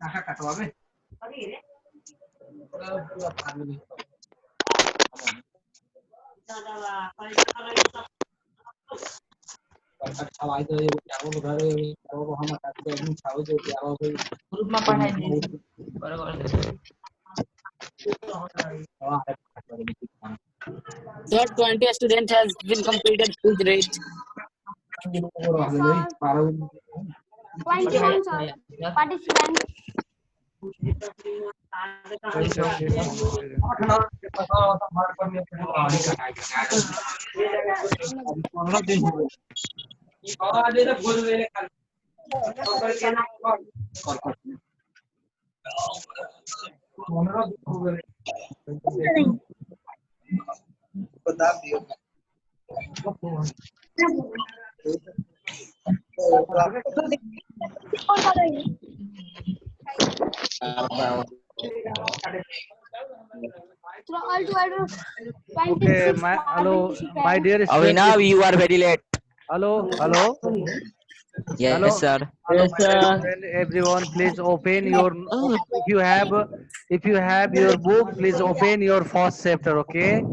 টাকা কাটবে পুরো ফ্যামিলি सवाई तो ये चावल घर चावल हम काटते हैं चावल जो चावल कोई ग्रुप में पढ़ाई दी बराबर Sir, 20 students has been completed. Please rate. 21 sir. Participants. Okay, hello, my dear student. Now you are very late. Hello, hello. Yes, Hello. sir. Hello, Yes, my dear sir. student. Everyone, please open your. If you have your book, please open your first chapter. Okay.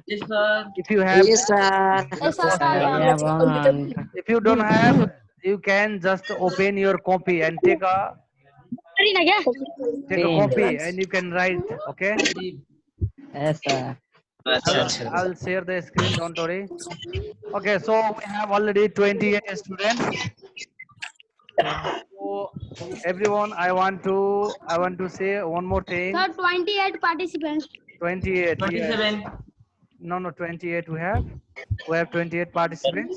Yes, sir. If you have, Yes, sir. Yes, sir. I have one. if you don't have, you can just open your copy and take a Pen. copy and you can write. Okay. Yes, sir. I'll share the screen. Don't worry. Okay. So we have already 28 students. So everyone, I want to say one more thing. Sir, 28 participants. 28. Yes. 27. No, 28 we have. We have 28 participants.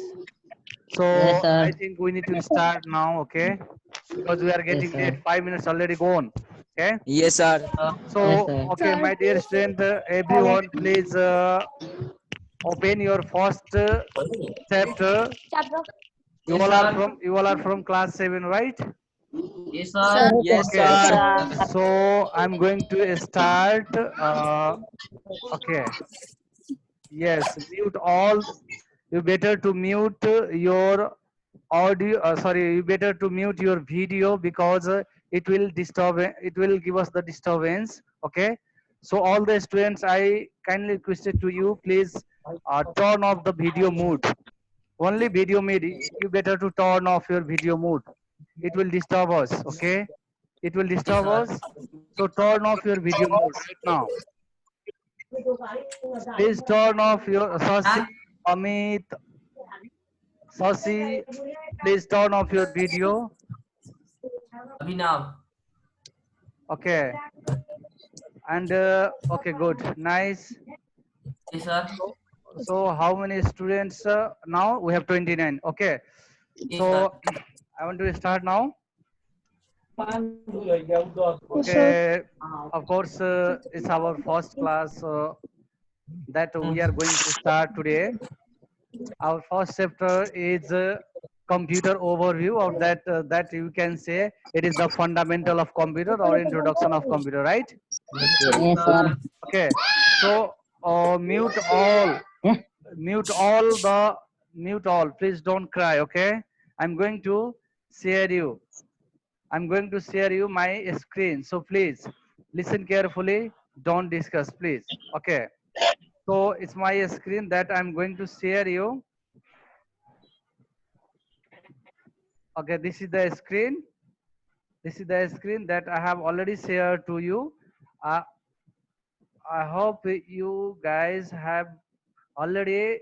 So Yes, sir. I think we need to start now, okay? Because we are getting sir. late. 5 minutes already gone. Okay. Yes, sir. So Yes, sir. okay, Sir. my dear student, everyone, please open your first chapter. Chapter. You all are from class 7, right? Yes, sir. Yes, Okay. sir. So I'm going to start. Okay. Yes, mute all. You better to mute your audio. Sorry, you better to mute your video because it will disturb. It will give us the disturbance. Okay. So all the students, I kindly requested to you, please turn off the video mode. Only video mode. You better to turn off your video mode. It will disturb us. Okay. It will disturb us. So turn off your video mode right now. Please turn off your Sasi, Amit, Sasi. Please turn off your video. Abhinav. Okay. And okay, good, nice. Yes, sir. So how many students now? We have 29. Okay. Yes, So I want to start now. Okay. Of course, it's our first class that we are going to start today. Our first chapter is computer overview, or that you can say it is the fundamental of computer or introduction of computer, right? Yes, sir. Okay. So mute all, mute all the mute all. Please don't cry. Okay. I'm going to share you. I'm going to share you my screen. So please listen carefully. Don't discuss, please. Okay. So it's my screen that I'm going to share you. Okay, this is the screen. This is the screen that I have already shared to you. I hope you guys have already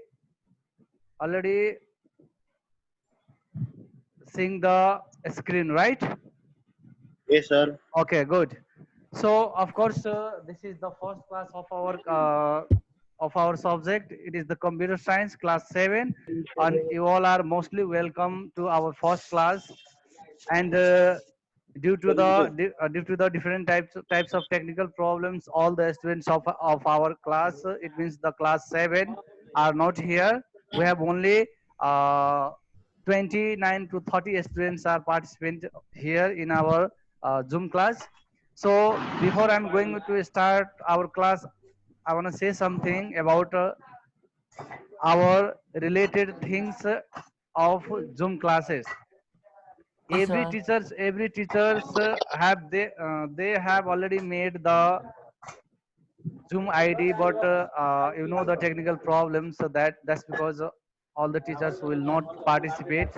seen the screen, right? Yes, sir. Okay, good. So of course, this is the first class of our subject. It is the computer science class 7, and you all are mostly welcome to our first class. And due to the different types of technical problems, all the students of our class, it means the class 7, are not here. We have only 29 to 30 students are participant here in our Zoom class. So before I'm going to start our class, I want to say something about our related things of Zoom classes. Every teachers they have already made the Zoom ID, but you know the technical problems. So that's because all the teachers will not participate.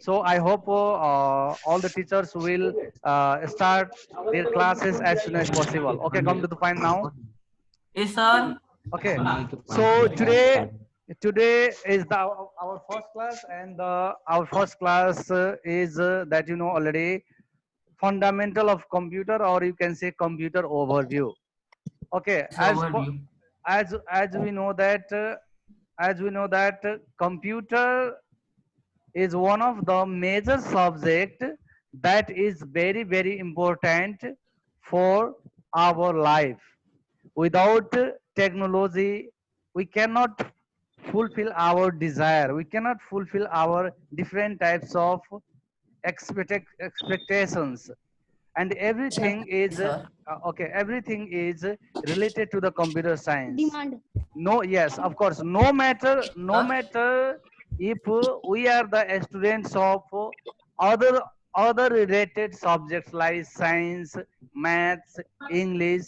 So I hope all the teachers will start their classes as soon as possible. Okay, come to the point now. Yes, sir. Okay, so today is our first class, and our first class is that you know already fundamental of computer, or you can say computer overview. Okay, It's overview. as we know that computer is one of the major subject that is very important for our life. Without technology, we cannot fulfill our desire. We cannot fulfill our different types of expectations, and everything is Yes, sir. okay. Everything is related to the computer science. Demand. No, yes, of course. No Sir. matter if we are the students of other related subjects like science, maths, English,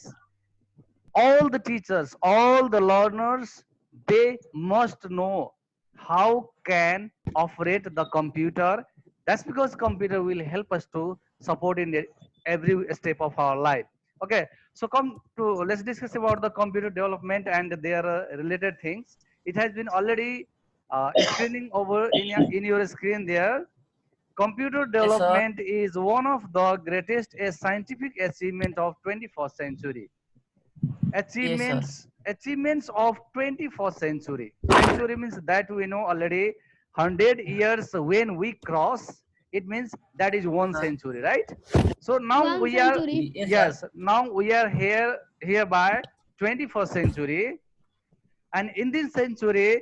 all the teachers, all the learners, they must know how can operate the computer. That's because computer will help us to support in every step of our life. Okay, so come to let's discuss about the computer development and their related things. It has been already screening over in your screen there. Computer Yes, sir. development is one of the greatest scientific achievement of 21st century. Yes, sir. Achievements of 21st century. Century means that we know already 100 years when we cross, it means that is one Sir. century, right? So now One we are, century. Yes, yes, sir. now we are here by 21st century, and in this century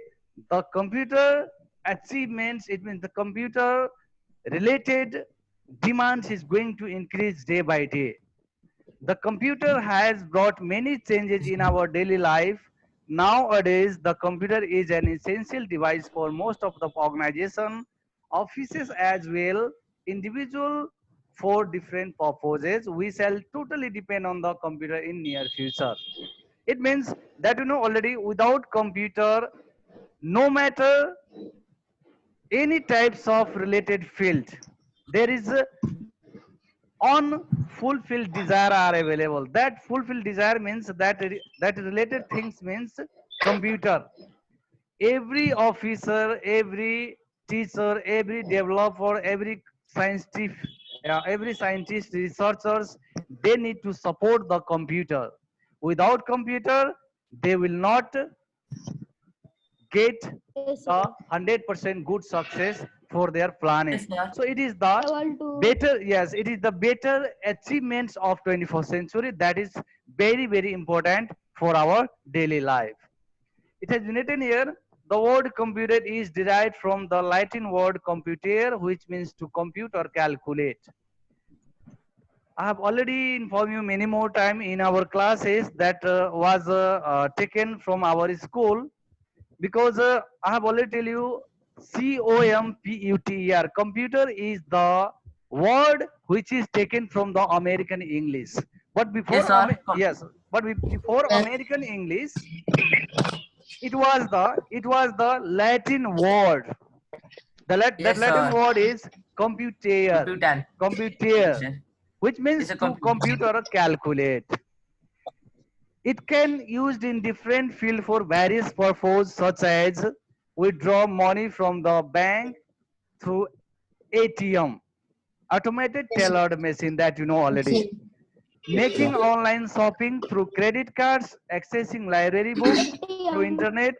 the computer achievements, it means the computer related demands is going to increase day by day. The computer has brought many changes in our daily life. Nowadays, the computer is an essential device for most of the organization, offices as well, individual for different purposes. We shall totally depend on the computer in near future. It means that you know already without computer, no matter any types of related field, there is a unfulfilled desire are available. That fulfilled desire means that that related things means computer. Every officer, every teacher, every developer, every scientist, researchers, they need to support the computer. Without computer, they will not get Yes, the sir. 100% good success for their planning. Yes, sir. So it is the Able to. better, yes, it is the better achievements of 21st century that is very important for our daily life. It has been written here, the word computer is derived from the Latin word computare, which means to compute or calculate. I have already informed you many more time in our classes that was taken from our school, because I have already tell you computer. Computer is the word which is taken from the American English. But Yes, sir. yes, but before American English, it was the Latin word. That Yes, Latin sir. word is computare, Computer. Yes, computare, sir. which It's means a to computer. compute or calculate. It can used in different field for various purposes, such as withdraw money from the bank through ATM, automated tailored machine that you know already, making online shopping through credit cards, accessing library books through ATM. internet,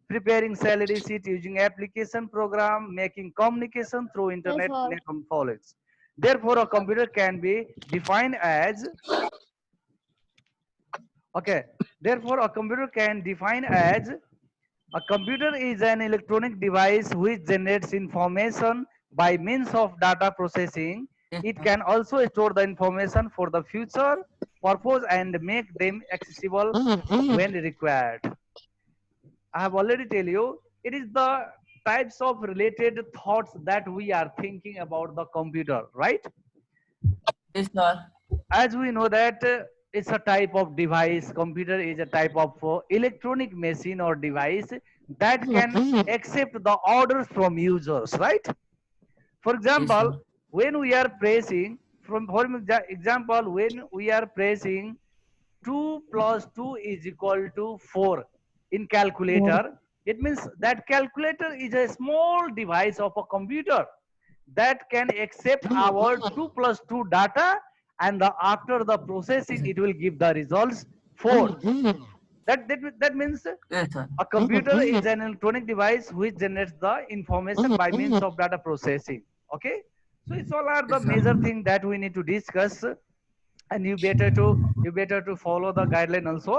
preparing salary sheet using application program, making communication through Yes, internet sir. network follows. Therefore, a computer can be defined as okay. Therefore, a computer can define as a computer is an electronic device which generates information by means of data processing. Yes, It sir. can also store the information for the future purpose and make them accessible when required. I have already tell you, it is the types of related thoughts that we are thinking about the computer, right? Yes, sir. As we know that it's a type of device. Computer is a type of electronic machine or device that can accept the orders from users, right? For example, sir. when we are pressing, for example, when we are pressing 2 plus 2 is equal to 4 in calculator, it means that calculator is a small device of a computer that can accept our 2 plus 2 data, and after the processing it will give the results 4. That means Yes, sir. a computer is an electronic device which generates the information by means of data processing. Okay, so it's all are the Yes, sir. major thing that we need to discuss, and you better to follow the guideline also.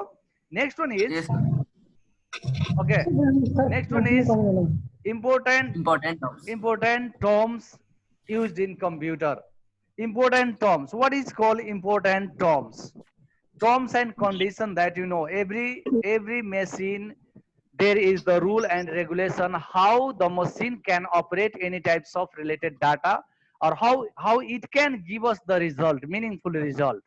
Next one is, Yes, sir. okay, next one is important Important terms. terms used in computer. Important terms. What is called important terms? Terms and condition that you know. Every machine, there is the rule and regulation how the machine can operate any types of related data, or how it can give us the result, meaningful result.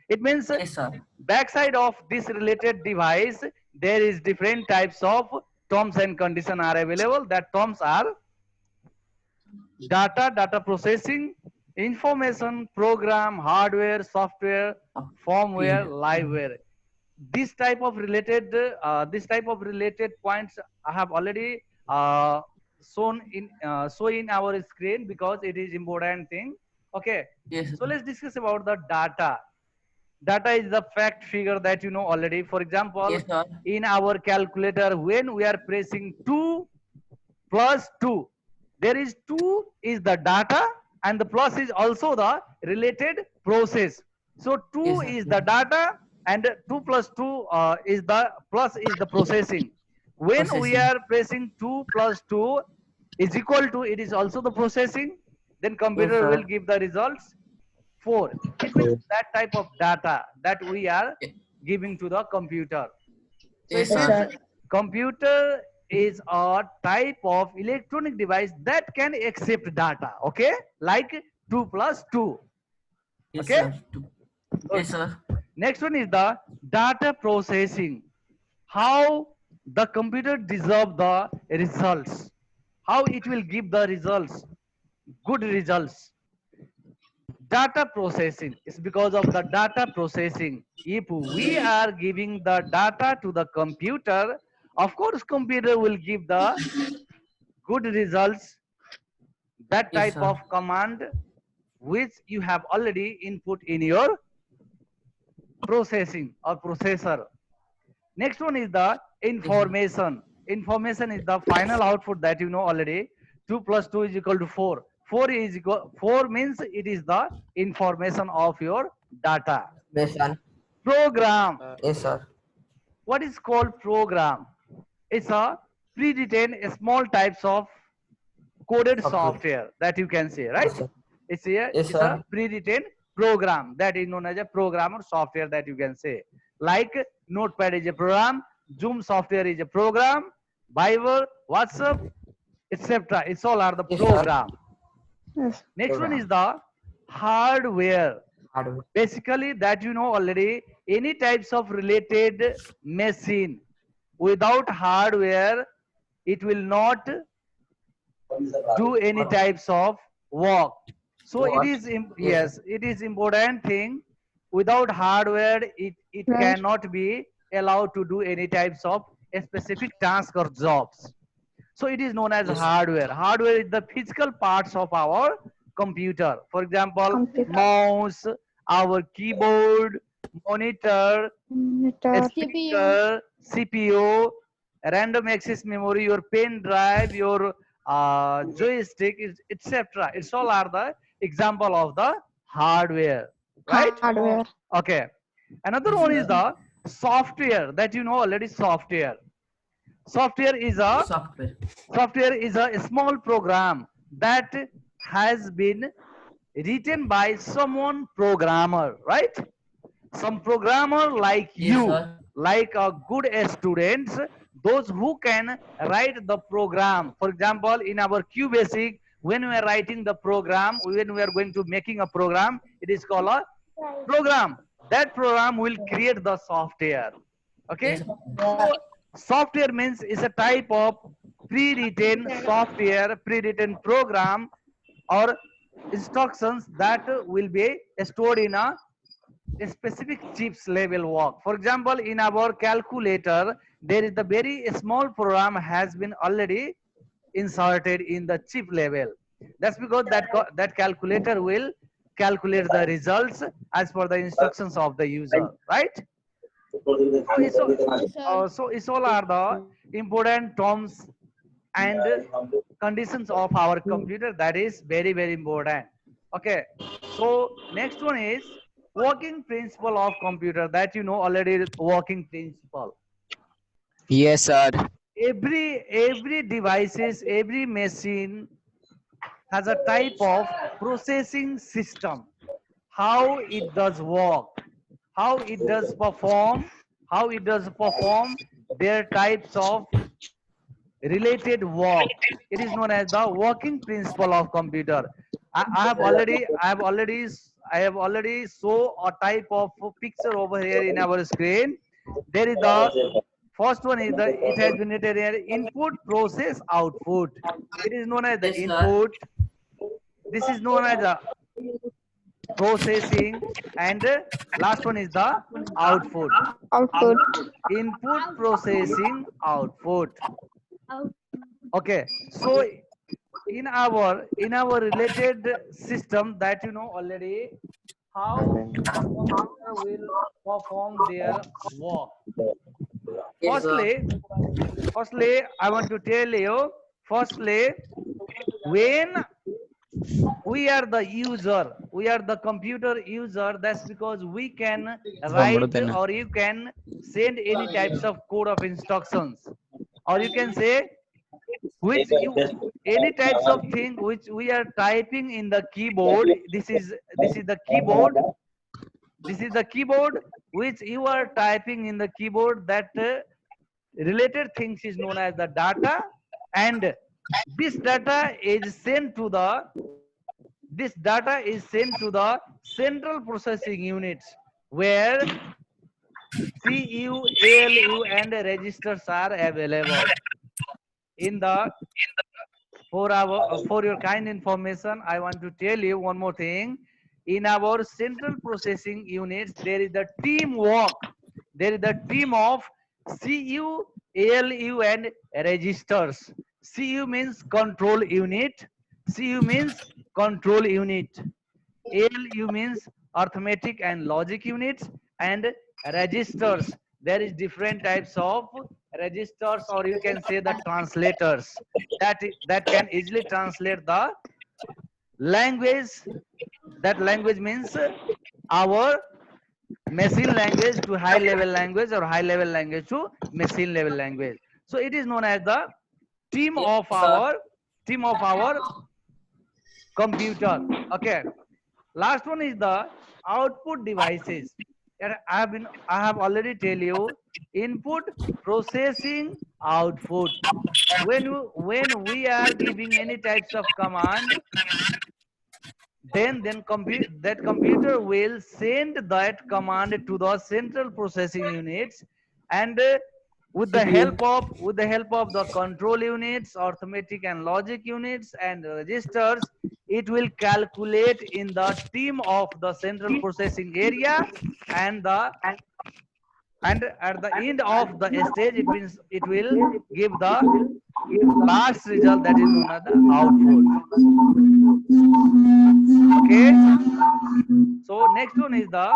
It means Yes, sir. backside of this related device there is different types of terms and condition are available. That terms are data processing, information, program, hardware, software, firmware, liveware. This type of related points I have already shown in our screen because it is important thing. Okay, Yes, so sir. let's discuss about the data. Data is the fact figure that you know already. For example, Yes, sir. in our calculator, when we are pressing 2 plus 2, there is 2 is the data, and the plus is also the related process. So 2 Yes, sir. is the data, and 2 plus 2 is the plus is the processing. When we Processing. are pressing 2 plus 2 is equal to, it is also the processing, then Yes, computer sir. will give the results 4. It means that type of data that we are giving to the computer. So Yes, it means sir. computer is a type of electronic device that can accept data. Okay, like 2 plus 2. Yes, Okay. sir. Yes, sir. Next one is the data processing. How the computer deserve the results. How it will give the results, good results. Data processing is because of the data processing. If we are giving the data to the computer, of course computer will give the good results. That Yes, type sir. of command which you have already input in your processing or processor. Next one is the information. Information is the final output that you know already. 2 plus 2 is equal to 4. 4 means it is the information of your data. Yes, sir. Program. Yes, sir. What is called program? It's a predetermined small types of coded software that you can say, right? Yes, sir. Yes, It's a sir. predetermined program that is known as a program or software that you can say. Like Notepad is a program, Zoom software is a program, Viber, WhatsApp, etc. It's all are the Yes, sir. program. Yes. Next one is the hardware. Hardware. Basically that you know already, any types of related machine without hardware it will not do any types of work. So it What? is Yes, yes, it is important thing. Without hardware it Right. cannot be allowed to do any types of specific tasks or jobs. So it is known as Yes. hardware. Hardware is the physical parts of our computer. For example, Computer. mouse, our keyboard, monitor, Monitor. speaker, CPU, random access memory, your pen drive, your joystick, etc. It's all are the example of the hardware, right? Hardware. Okay. Another one is the software that you know already. Software. Software is a Software. Software is a small program that has been written by someone programmer, right? Some programmer like Yes, you, sir. like a good students, those who can write the program. For example, in our QBasic, when we are writing the program, when we are going to making a program, it is called a program. That program will create the software. Okay, so software means is a type of pre-written software, pre-written program or instructions that will be stored in a specific chips level work. For example, in our calculator, there is the very small program has been already inserted in the chip level. That's because that calculator will calculate the results as per the instructions of the user, right? So it's all are the important terms and conditions of our computer that is very important. Okay, so next one is working principle of computer that you know already. Working principle, Yes, sir. every devices, every machine has a type of processing system, how it does work, how it does perform their types of related work. It is known as the working principle of computer. I have already show a type of picture over here in our screen. There is the first one is the, it has been written here, input, process, output. It is known as the input. This is known as the processing, and last one is the output. Output. Input, processing, output. Okay, so in our related system that you know already, how the computer will perform their work. Firstly, I want to tell you, firstly, when we are the user, we are the computer user, that's because we can write or you can send any types of code of instructions, or you can say which you any types of thing which we are typing in the keyboard. This is the keyboard. This is the keyboard which you are typing in the keyboard. That related things is known as the data, and this data is sent to the central processing units where CU, ALU and registers are available. In the for your kind information, I want to tell you one more thing. In our central processing units, there is the teamwork. There is the team of CU, ALU and registers. CU means control unit. CU means control unit. ALU means arithmetic and logic units, and registers. There is different types of registers, or you can say the translators that can easily translate the language. That language means our machine language to high level language, or high level language to machine level language. So it is known as the team of our computer. Okay, last one is the output devices. And I have already tell you input, processing, output. When we are giving any types of command, then that computer will send that command to the central processing units, and with the help of the control units, arithmetic and logic units and registers, it will calculate in the team of the central processing area, and at the end of the stage it will give the last result, that is known as the output. Okay, so next one is the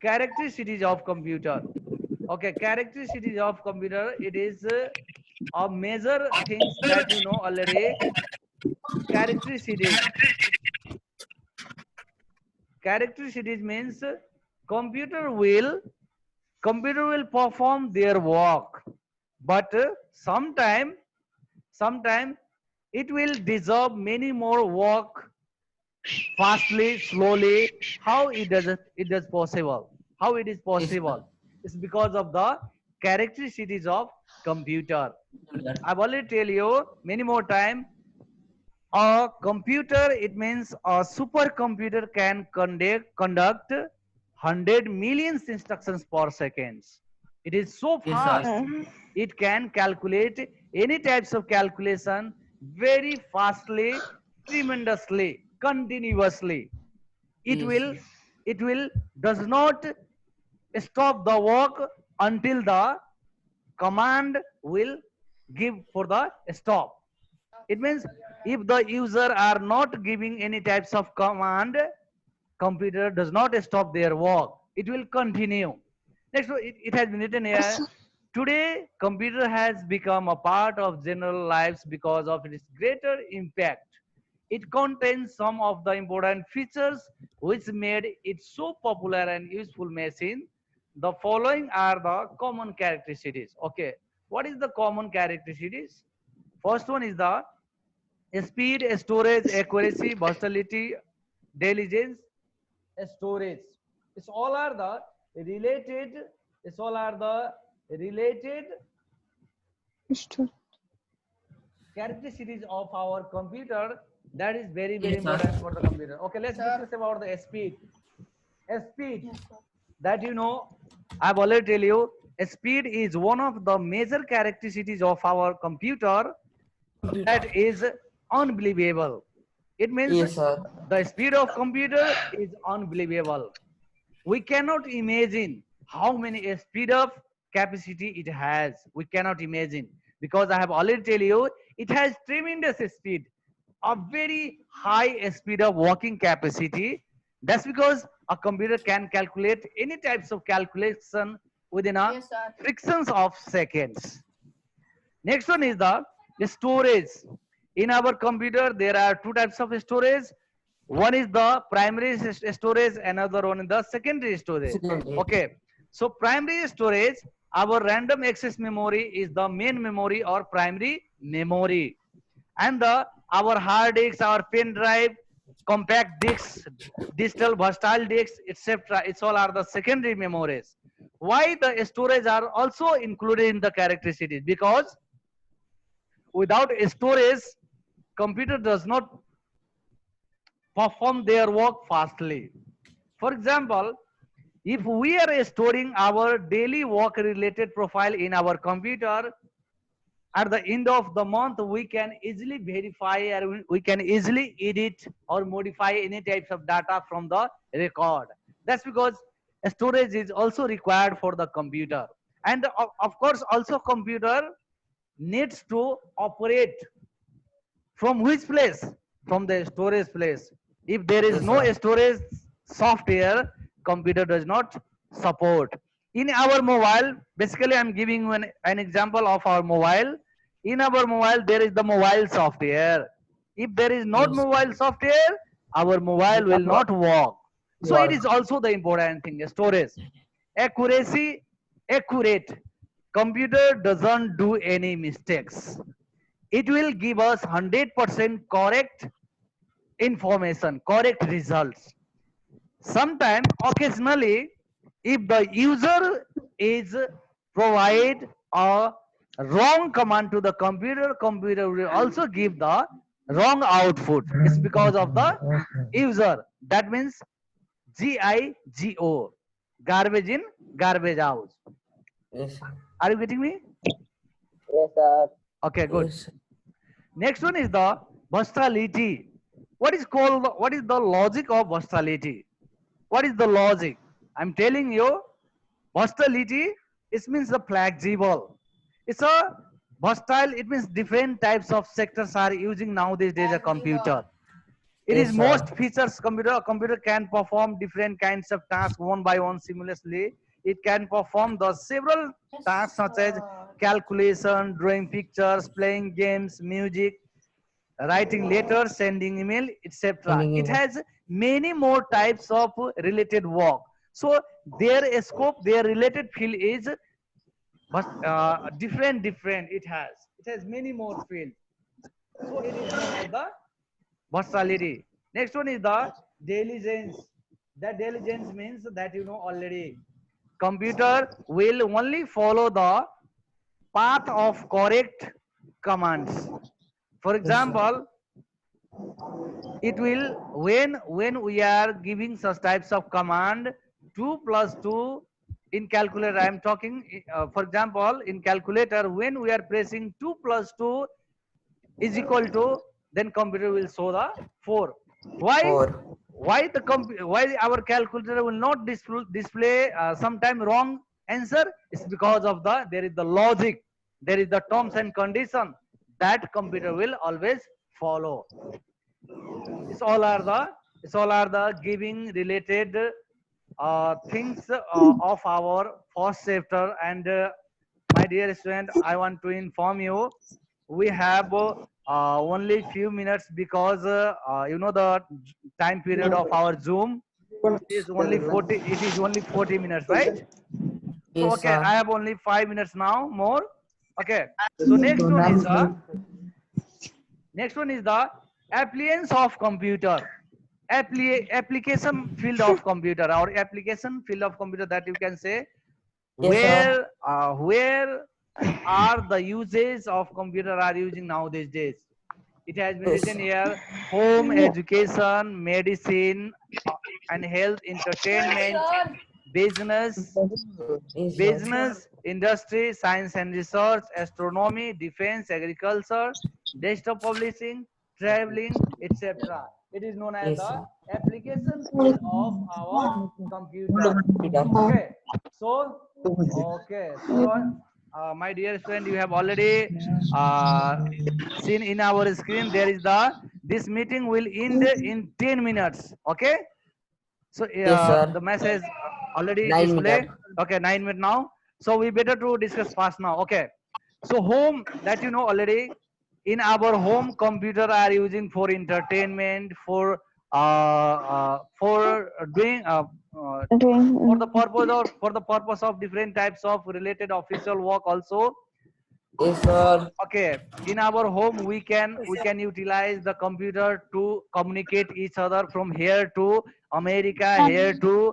characteristics of computer. Okay, characteristics of computer, it is a major things that you know already. Characteristics means computer will perform their work, but sometime it will deserve many more work fastly, slowly. How it does possible? How it is possible? It's because of the characteristics of computer. I've already tell you many more time. A computer, it means a supercomputer can conduct 100 million instructions per second. It is so fast. It can calculate any types of calculation very fastly, tremendously, continuously. It will does not stop the work until the command will give for the stop. It means if the user are not giving any types of command, computer does not stop their work. It will continue. Next, it has been written here. Today, computer has become a part of general lives because of its greater impact. It contains some of the important features which made it so popular and useful machine. The following are the common characteristics. Okay, what is the common characteristics? First one is the speed, storage, accuracy, versatility, diligence, storage. It's all are the related. It's all are the related Store. characteristics of our computer. That is very important for the computer. Okay, let's discuss about the speed. Speed. That you know, I've already tell you. Speed is one of the major characteristics of our computer that is unbelievable. It means the speed of computer is unbelievable. We cannot imagine how many speed of capacity it has. We cannot imagine because I have already tell you it has tremendous speed, a very high speed of working capacity. That's because a computer can calculate any types of calculation within a fractions of seconds. Next one is the storage. In our computer, there are two types of storage. One is the primary storage, another one is the secondary storage. Okay. So primary storage, our random access memory is the main memory or primary memory. And our hard disks, our pen drive, compact disks, digital versatile disks, etc. It's all are the secondary memories. Why the storage are also included in the characteristics? Because without storage, computer does not perform their work fastly. For example, if we are storing our daily work related profile in our computer, at the end of the month, we can easily verify or we can easily edit or modify any types of data from the record. That's because storage is also required for the computer. And of course, also computer needs to operate from which place? From the storage place. If there is no storage software, computer does not support. In our mobile, basically I'm giving you an example of our mobile. In our mobile, there is the mobile software. If there is not mobile software, our mobile will not work. So it is also the important thing, storage. Accuracy, accurate. Computer doesn't do any mistakes. It will give us 100% correct information, correct results. Sometimes, occasionally, if the user is provide a wrong command to the computer, computer will also give the wrong output. It's because of the user. That means GIGO, garbage in, garbage out. Are you getting me? Yes, sir. Okay, good. Next one is the versatility. What is the logic of versatility? What is the logic? I'm telling you, versatility, it means the flexible. It's a versatile, it means different types of sectors are using nowadays a computer. It is most features computer can perform different kinds of tasks one by one seamlessly. It can perform the several tasks such as calculation, drawing pictures, playing games, music, writing letters, sending email, etc. It has many more types of related work. So their scope, their related field is different. It has many more fields. So it is known as the versatility. Next one is the diligence. That diligence means that you know already. computer will only follow the path of correct commands. For example, it will when we are giving such types of command 2 plus 2 in calculator, I am talking for example in calculator, when we are pressing 2 plus 2 is equal to, then computer will show the 4. Why? Why our calculator will not display sometime wrong answer? It's because of there is the logic, there is the terms and condition that computer will always follow. It's all are the giving related things of our first chapter. And my dear student, I want to inform you, we have only few minutes, because you know the time period of our Zoom is only 40. It is only 40 minutes, right? So okay, I have only 5 minutes now more. Okay, so next one is the appliance of computer, application field of computer, or application field of computer, that you can say. Where are the uses of computer are using now these days? It has been written here: home, education, medicine, and health, entertainment, business, industry, science and research, astronomy, defense, agriculture, desktop publishing, traveling, etc. It is known as the application field of our computer. Okay, so my dear student, you have already seen in our screen, there is this meeting will end in 10 minutes. Okay, so the message already displayed. Okay, 9 minutes now. So we better to discuss fast now. Okay, so home, that you know already. In our home, computer are using for entertainment, for doing for the purpose of different types of related official work also. Okay, in our home we can utilize the computer to communicate each other from here to America, here to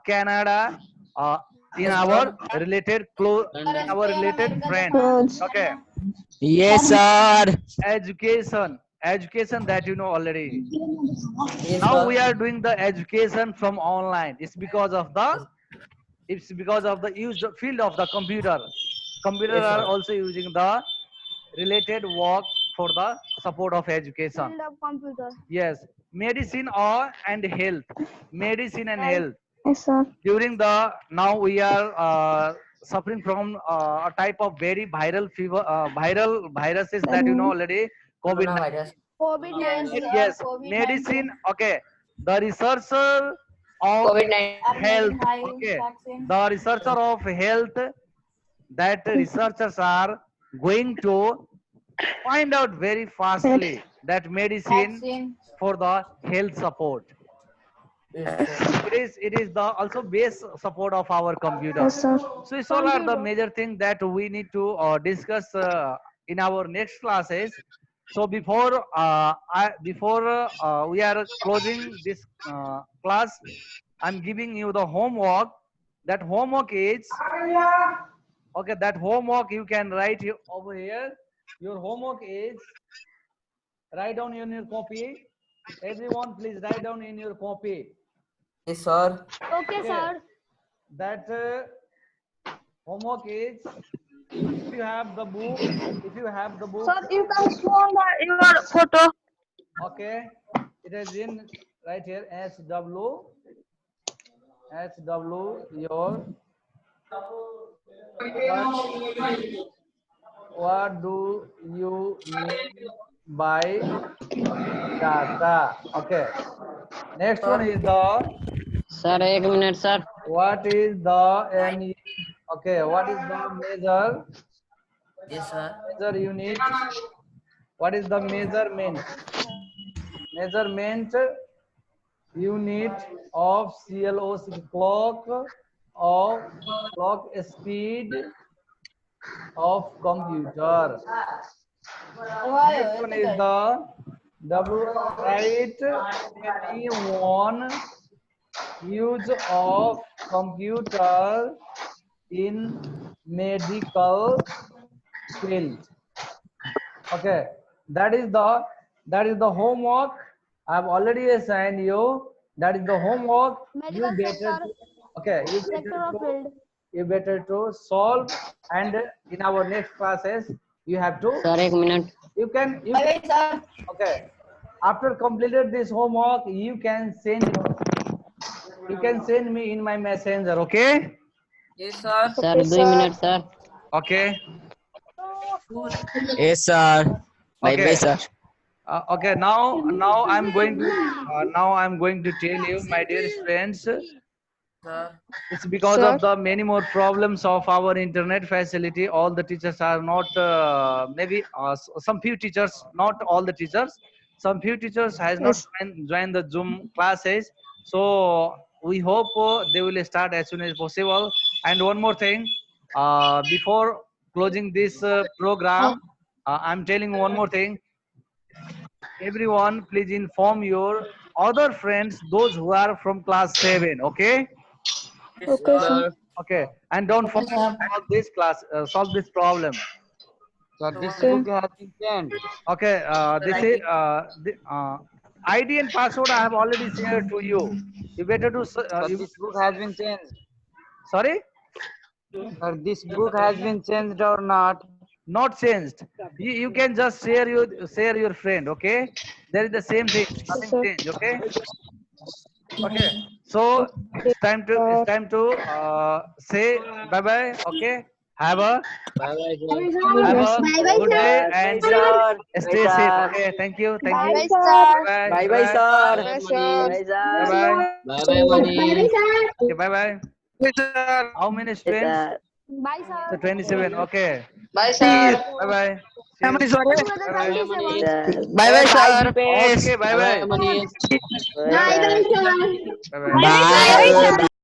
Canada, in our related friends. Okay, Yes, sir. education that you know already. Now we are doing the education from online. It's because of the use field of the computer. Computer are also using the related work for the support of education. Field of computer. Yes, medicine and health. Medicine and health. Yes, sir. During the now we are suffering from a type of very viral fever, viral viruses that you know already. COVID-19. COVID-19. Yes, medicine. Okay, the researcher of health. Okay, the researcher of health, that researchers are going to find out very fastly that medicine for the health support. It is the also base support of our computer. Yes, sir. So it's all are the major thing that we need to discuss in our next classes. So before we are closing this class, I'm giving you the homework. That homework is okay. That homework you can write over here. Your homework is, write down in your copy. Everyone, please write down in your copy. Okay, sir. That homework is, if you have the book, Sir, you can show your photo. okay, it is in right here, SW your what do you mean by data? Okay, next one is the Sir, 1 minute, sir. what is the okay, what is the measure? Yes, sir. Measure unit. What is the measurement unit of CLOC, clock speed of computer? Next one is the write anyone use of computer in medical field. Okay, that is the homework I have already assigned you. That is the homework. You Medical better sector. to, okay, Sector of field. you better to solve, and in our next classes you have to, Sir, 1 minute. you can okay, after completed this homework you can send me in my messenger. Okay, Yes, sir. Sir, 2 minutes, sir. okay, Yes, sir. Bye, bye, okay. sir. Okay, now I'm going to tell you, my dear friends, Sir. it's because of the many more problems of our internet facility. All the teachers are not, maybe some few teachers, not all the teachers. Some few teachers has not joined the Zoom classes. So we hope they will start as soon as possible. And one more thing, before closing this program, I'm telling one more thing. Everyone, please inform your other friends, those who are from class 7. Okay. Yes, sir. Okay, and don't forget to solve this problem. So this book has been changed. Okay, this is the ID and password I have already shared to you. You better do. So this book has been changed. Sorry, Sir, this book has been changed or not? not changed. You can just share your friend. Okay, there is the same thing. Nothing changed. Okay. Okay. So it's time to say bye bye. Okay. Have a Bye, bye, sir. good day and Sir. stay safe. Okay. Thank you. Thank you. Bye, sir. Bye Bye, bye, sir. Bye, Bye, Bye sir. bye. Bye, bye, money. Okay. Bye bye. How many students? Bye, So sir. 27. Okay. Bye, sir. Bye bye. Brother, Bye 27. Bye, bye, sir. Okay. Bye bye. Bye, money. Bye bye. Bye. Bye.